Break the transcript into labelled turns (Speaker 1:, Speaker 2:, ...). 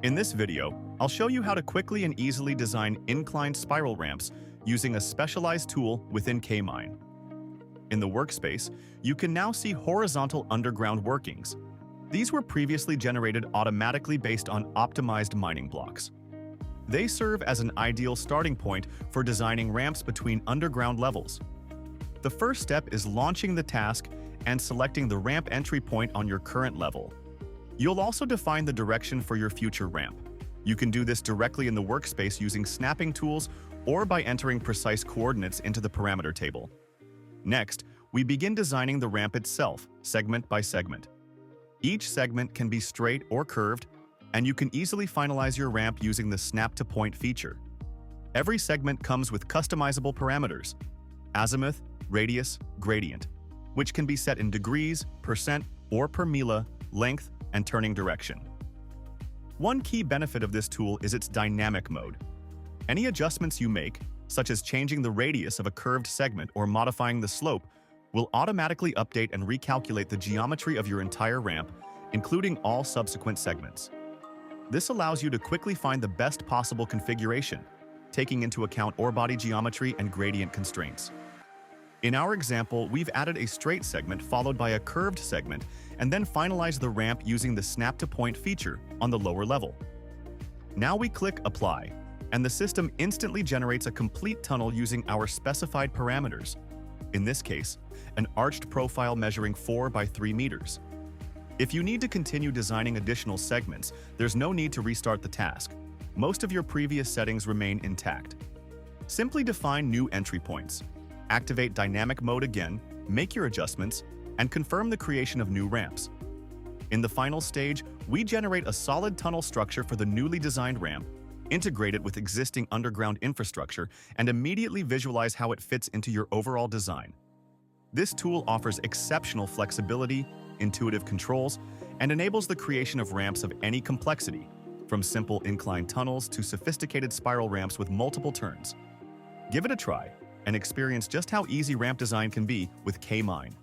Speaker 1: In this video, I'll show you how to quickly and easily design inclined spiral ramps using a specialized tool within K-Mine. In the workspace, you can now see horizontal underground workings. These were previously generated automatically based on optimized mining blocks. They serve as an ideal starting point for designing ramps between underground levels. The first step is launching the task and selecting the ramp entry point on your current level. You'll also define the direction for your future ramp. You can do this directly in the workspace using snapping tools or by entering precise coordinates into the parameter table. Next, we begin designing the ramp itself, segment by segment. Each segment can be straight or curved, and you can easily finalize your ramp using the Snap to Point feature. Every segment comes with customizable parameters: azimuth, radius, gradient, which can be set in degrees, percent, or per mila, length, and turning direction. One key benefit of this tool is its dynamic mode. Any adjustments you make, such as changing the radius of a curved segment or modifying the slope, will automatically update and recalculate the geometry of your entire ramp, including all subsequent segments. This allows you to quickly find the best possible configuration, taking into account ore body geometry and gradient constraints. In our example, we've added a straight segment followed by a curved segment and then finalized the ramp using the Snap to Point feature on the lower level. Now we click Apply, and the system instantly generates a complete tunnel using our specified parameters. In this case, an arched profile measuring 4 by 3 meters. If you need to continue designing additional segments, there's no need to restart the task. Most of your previous settings remain intact. Simply define new entry points, activate dynamic mode again, make your adjustments, and confirm the creation of new ramps. In the final stage, we generate a solid tunnel structure for the newly designed ramp, integrate it with existing underground infrastructure, and immediately visualize how it fits into your overall design. This tool offers exceptional flexibility, intuitive controls, and enables the creation of ramps of any complexity, from simple inclined tunnels to sophisticated spiral ramps with multiple turns. Give it a try and experience just how easy ramp design can be with K-Mine.